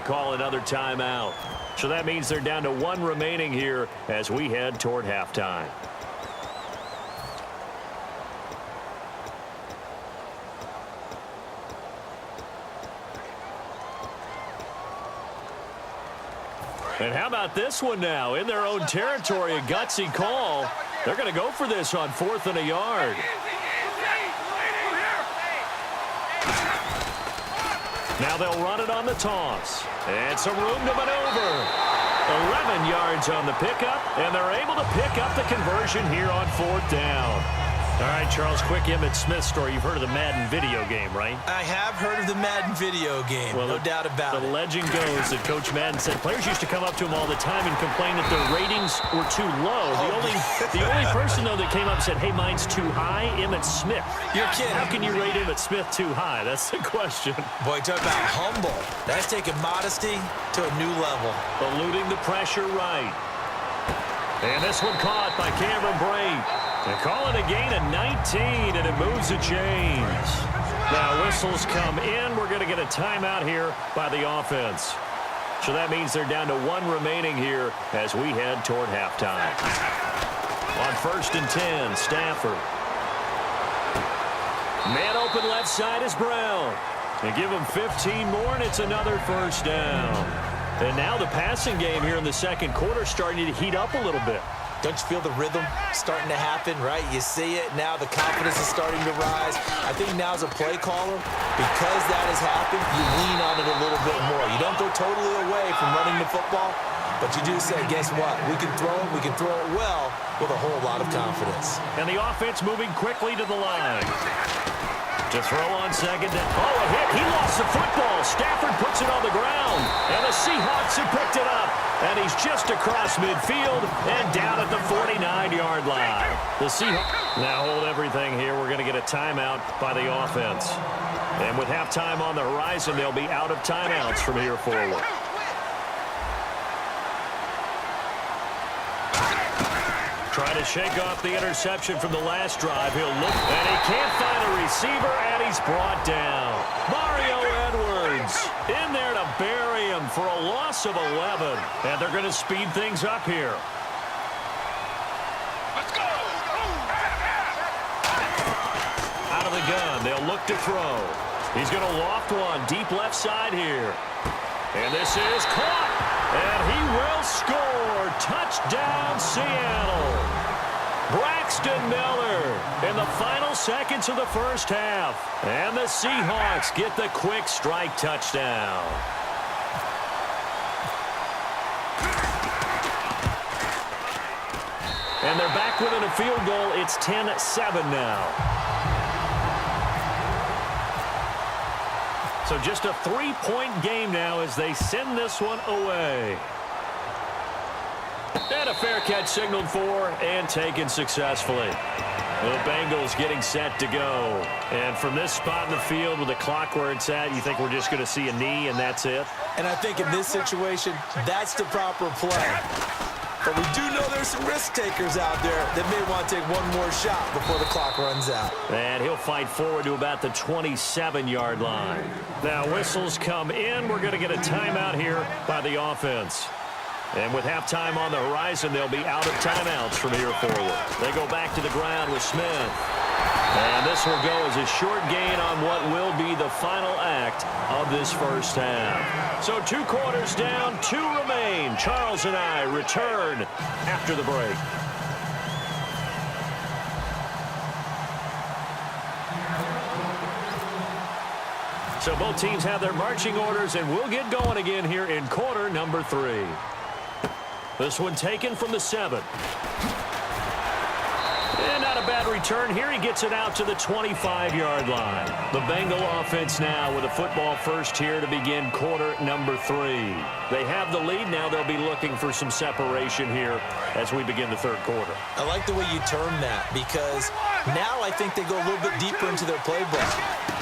call another timeout. So that means they're down to one remaining here as we head toward halftime. And how about this one now? In their own territory, a gutsy call. They're going to go for this on 4th and a yard. Now they'll run it on the toss. And some room to maneuver. 11 yards on the pickup, and they're able to pick up the conversion here on 4th down. All right, Charles, quick Emmitt Smith story. You've heard of the Madden video game, right? I have heard of the Madden video game, well, no doubt about it. The legend goes that Coach Madden said players used to come up to him all the time and complain that their ratings were too low. The only person, though, that came up and said, hey, mine's too high, Emmitt Smith. You're kidding. How can you rate Emmitt Smith too high? That's the question. Boy, talk about humble. That's taking modesty to a new level. Eluding the pressure right. And this one caught by Cameron Brate. They call it a gain of 19, and it moves the chains. Now whistles come in. We're going to get a timeout here by the offense. So that means they're down to one remaining here as we head toward halftime. On 1st and 10, Stafford. Man open left side is Brown. They give him 15 more, and it's another first down. And now the passing game here in the second quarter starting to heat up a little bit. Don't you feel the rhythm starting to happen, right? You see it. Now the confidence is starting to rise. I think now as a play caller, because that has happened, you lean on it a little bit more. You don't go totally away from running the football, but you do say, guess what? We can throw it well with a whole lot of confidence. And the offense moving quickly to the line. To throw on second down. Oh, a hit. He lost the football. Stafford puts it on the ground. And the Seahawks have picked it up. And he's just across midfield and down at the 49-yard line. The Seahawks now hold everything here. We're going to get a timeout by the offense. And with halftime on the horizon, they'll be out of timeouts from here forward. Trying to shake off the interception from the last drive. He'll look, and he can't find a receiver, and he's brought down. Mario Edwards in there to bury him for a loss of 11. And they're going to speed things up here. Let's go! Out of the gun, they'll look to throw. He's going to loft one deep left side here. And this is caught. And he will score. Touchdown, Seattle. Braxton Miller in the final seconds of the first half. And the Seahawks get the quick strike touchdown. And they're back within a field goal. It's 10-7 now. So just a 3-point game now as they send this one away. And a fair catch signaled for and taken successfully. The Bengals getting set to go. And from this spot in the field with the clock where it's at, you think we're just going to see a knee and that's it? And I think in this situation, that's the proper play. But we do know there's some risk takers out there that may want to take one more shot before the clock runs out. And he'll fight forward to about the 27-yard line. Now whistles come in. We're going to get a timeout here by the offense. And with halftime on the horizon, they'll be out of timeouts from here forward. They go back to the ground with Smith. And this will go as a short gain on what will be the final act of this first half. So 2 quarters down, 2 remain. Charles and I return after the break. So both teams have their marching orders, and we'll get going again here in quarter number 3. This one taken from the 7. And not a bad return here. He gets it out to the 25-yard line. The Bengal offense now with a football first here to begin quarter number 3. They have the lead. Now they'll be looking for some separation here as we begin the third quarter. I like the way you term that because now I think they go a little bit deeper into their playbook.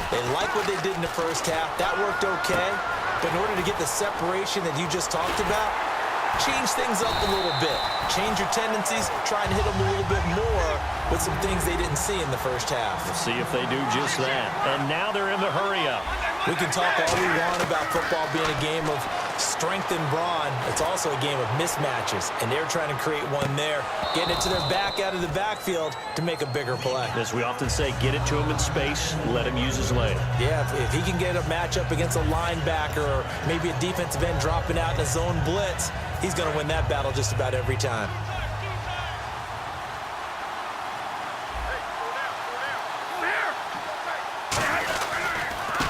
They like what they did in the first half. That worked okay. But in order to get the separation that you just talked about, change things up a little bit. Change your tendencies. Try and hit them a little bit more with some things they didn't see in the first half. We'll see if they do just that. And now they're in the hurry-up. We can talk all we want about football being a game of strength and brawn. It's also a game of mismatches, and they're trying to create one there, getting it to their back out of the backfield to make a bigger play. As we often say, get it to him in space, let him use his leg. Yeah, if he can get a matchup against a linebacker or maybe a defensive end dropping out in a zone blitz, he's going to win that battle just about every time.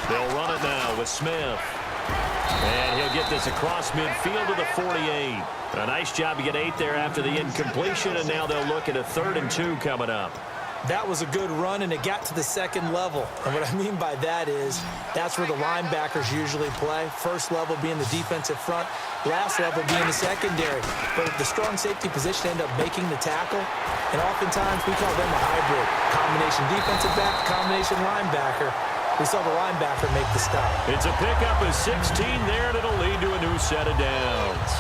They'll run it now with Smith. And he'll get this across midfield to the 48. A nice job to get 8 there after the incompletion, and now they'll look at a 3rd and 2 coming up. That was a good run, and it got to the second level. And what I mean by that is that's where the linebackers usually play. First level being the defensive front, last level being the secondary. But the strong safety position ended up making the tackle, and oftentimes we call them a hybrid. Combination defensive back, combination linebacker. We saw the linebacker make the stop. It's a pickup of 16 there, and it'll lead to a new set of downs.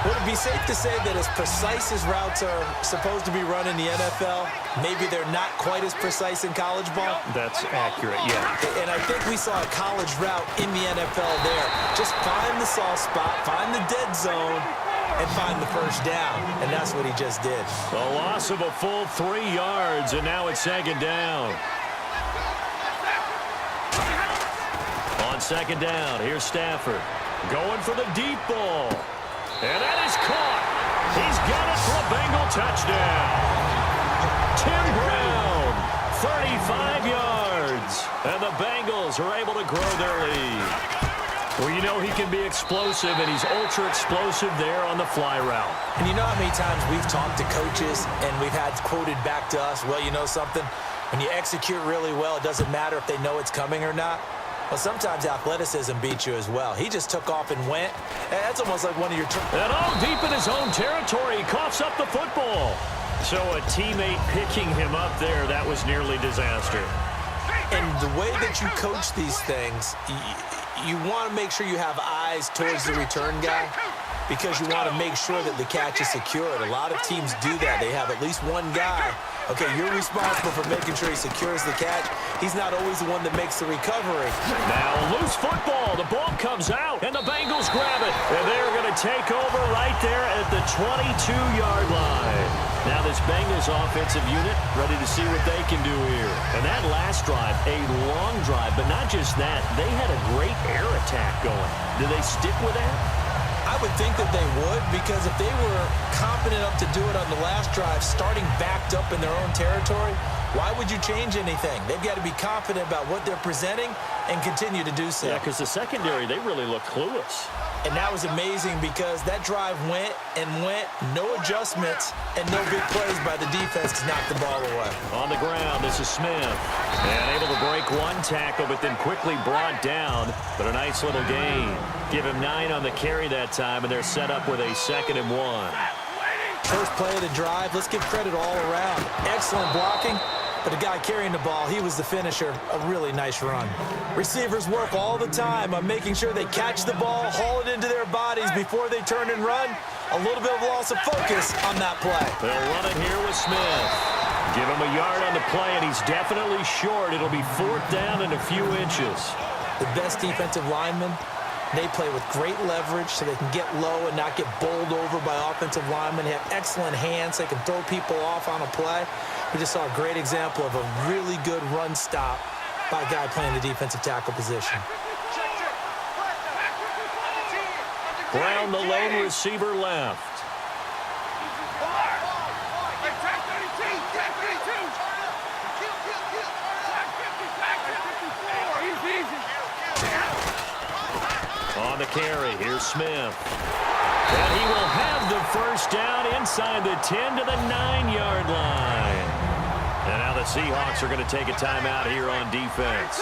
Would it be safe to say that as precise as routes are supposed to be run in the NFL, maybe they're not quite as precise in college ball? That's accurate, yeah. And I think we saw a college route in the NFL there. Just find the soft spot, find the dead zone, and find the first down. And that's what he just did. A loss of a full 3 yards, and now it's 2nd down. On 2nd down, here's Stafford. Going for the deep ball. And that is caught. He's got it for a Bengal touchdown. Tim Brown, 35 yards. And the Bengals are able to grow their lead. Well, you know he can be explosive, and he's ultra-explosive there on the fly route. And you know how many times we've talked to coaches, and we've had quoted back to us, well, you know something? When you execute really well, it doesn't matter if they know it's coming or not. Well, sometimes athleticism beats you as well. He just took off and went. That's almost like one of your... And deep in his own territory, he coughs up the football. So a teammate picking him up there, that was nearly disaster. And the way that you coach these things, you want to make sure you have eyes towards the return guy because you want to make sure that the catch is secured. A lot of teams do that. They have at least one guy. Okay, you're responsible for making sure he secures the catch. He's not always the one that makes the recovery. Now, loose football. The ball comes out, and the Bengals grab it. And they're going to take over right there at the 22-yard line. Now, this Bengals offensive unit ready to see what they can do here. And that last drive, a long drive, but not just that. They had a great air attack going. Do they stick with that? I would think that they would, because if they were confident enough to do it on the last drive, starting backed up in their own territory, why would you change anything? They've got to be confident about what they're presenting and continue to do so. Yeah, because the secondary, they really look clueless. And that was amazing because that drive went and went, no adjustments, and no big plays by the defense to knock the ball away. On the ground, this is Smith. And able to break one tackle, but then quickly brought down. But a nice little gain. Give him 9 on the carry that time, and they're set up with a 2nd and 1. First play of the drive, let's give credit all around. Excellent blocking. But the guy carrying the ball, he was the finisher. A really nice run. Receivers work all the time on making sure they catch the ball, haul it into their bodies before they turn and run. A little bit of loss of focus on that play. They'll run it here with Smith. Give him a yard on the play, and he's definitely short. It'll be 4th down and a few inches. The best defensive linemen, they play with great leverage so they can get low and not get bowled over by offensive linemen. They have excellent hands. They can throw people off on a play. We just saw a great example of a really good run stop by a guy playing the defensive tackle position. Brown, the lone receiver, left. On the carry, here's Smith. And he will have the first down inside the 10 to the 9-yard line. And now the Seahawks are going to take a timeout here on defense.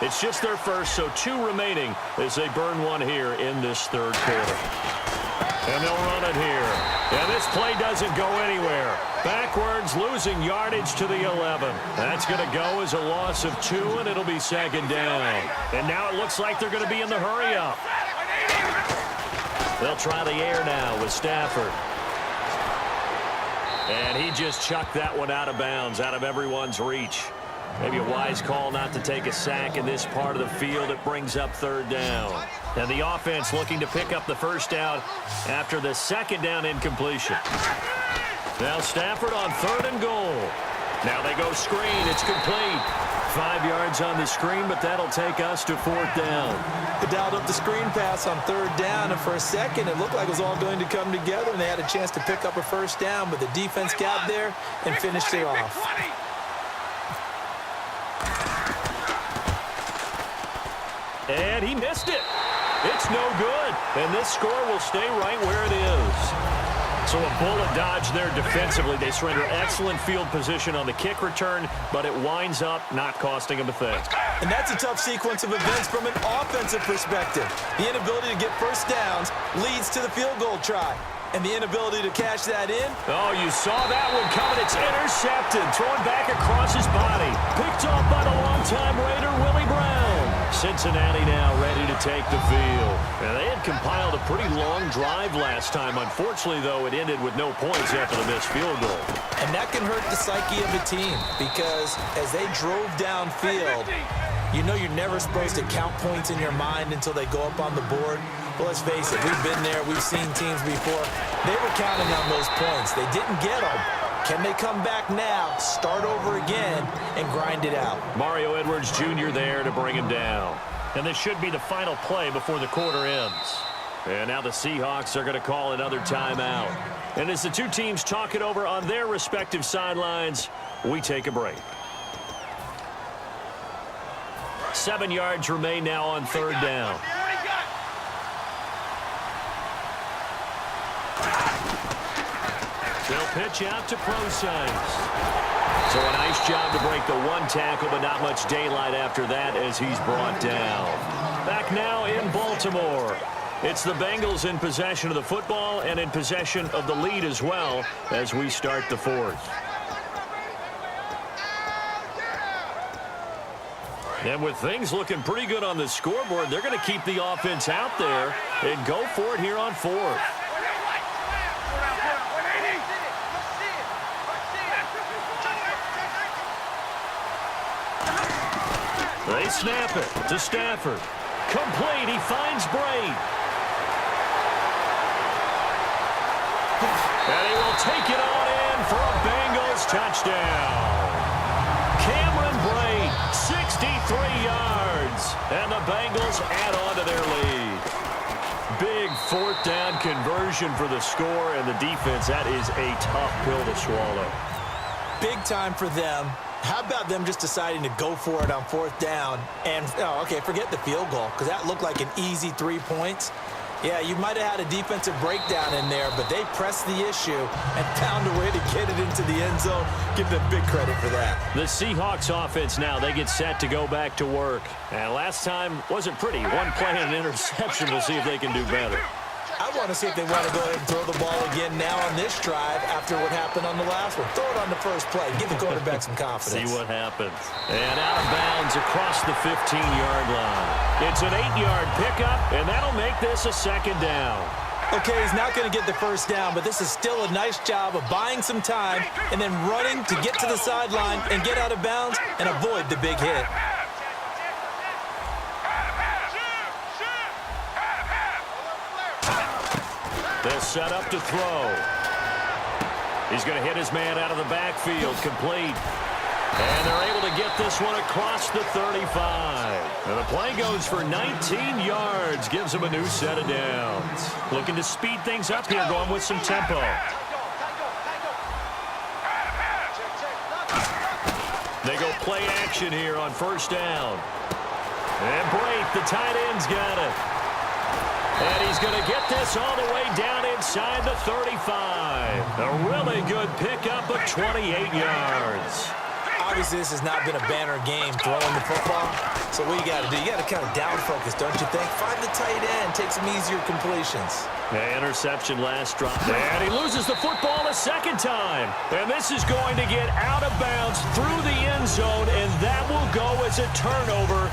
It's just their first, so 2 remaining as they burn one here in this 3rd quarter. And they'll run it here. And this play doesn't go anywhere. Backwards, losing yardage to the 11. That's going to go as a loss of 2, and it'll be 2nd down. And now it looks like they're going to be in the hurry-up. They'll try the air now with Stafford. And he just chucked that one out of bounds, out of everyone's reach. Maybe a wise call not to take a sack in this part of the field. It brings up 3rd down. And the offense looking to pick up the first down after the second down incompletion. Now Stafford on 3rd and goal. Now they go screen. It's complete. 5 yards on the screen, but that'll take us to 4th down. They dialed up the screen pass on 3rd down, and for a second it looked like it was all going to come together, and they had a chance to pick up a first down, but the defense got there and finished it off. And he missed it. It's no good. And this score will stay right where it is. So a bullet dodge there defensively. They surrender excellent field position on the kick return, but it winds up not costing them a thing. And that's a tough sequence of events from an offensive perspective. The inability to get first downs leads to the field goal try. And the inability to cash that in. Oh, you saw that one coming. It's intercepted. Thrown back across his body. Picked off by the longtime Raider, Willie Brown. Cincinnati now ready to take the field. And they had compiled a pretty long drive last time. Unfortunately, though, it ended with no points after the missed field goal. And that can hurt the psyche of a team because as they drove downfield, you know you're never supposed to count points in your mind until they go up on the board. But let's face it, we've been there. We've seen teams before. They were counting on those points. They didn't get them. Can they come back now, start over again, and grind it out? Mario Edwards Jr. there to bring him down. And this should be the final play before the quarter ends. And now the Seahawks are going to call another timeout. And as the two teams talk it over on their respective sidelines, we take a break. 7 yards remain now on 3rd down. They'll pitch out to Procise. So a nice job to break the one tackle, but not much daylight after that as he's brought down. Back now in Baltimore. It's the Bengals in possession of the football and in possession of the lead as well as we start the 4th. And with things looking pretty good on the scoreboard, they're going to keep the offense out there and go for it here on 4th. They snap it to Stafford. Complete. He finds Braid. And he will take it on in for a Bengals touchdown. Cameron Braid, 63 yards. And the Bengals add on to their lead. Big 4th down conversion for the score, and the defense, that is a tough pill to swallow. Big time for them. How about them just deciding to go for it on 4th down? And, forget the field goal, because that looked like an easy 3 points. Yeah, you might have had a defensive breakdown in there, but they pressed the issue and found a way to get it into the end zone. Give them big credit for that. The Seahawks offense now, they get set to go back to work. And last time wasn't pretty. One play and an interception. We'll see if they can do better. I want to see if they want to go ahead and throw the ball again now on this drive after what happened on the last one. Throw it on the first play. Give the quarterback some confidence. See what happens. And out of bounds across the 15-yard line. It's an 8-yard pickup, and that'll make this a 2nd down. Okay, he's not going to get the first down, but this is still a nice job of buying some time and then running to get to the sideline and get out of bounds and avoid the big hit. They'll set up to throw. He's going to hit his man out of the backfield, complete. And they're able to get this one across the 35. And the play goes for 19 yards, gives him a new set of downs. Looking to speed things up here, going with some tempo. They go play action here on 1st down. And Braith, the tight end's got it. And he's going to get this all the way down inside the 35. A really good pickup of 28 yards. Obviously, this has not been a banner game throwing the football. So what you got to do, you got to kind of down focus, don't you think? Find the tight end, take some easier completions. Interception last drop. And he loses the football a 2nd time. And this is going to get out of bounds through the end zone, and that will go as a turnover.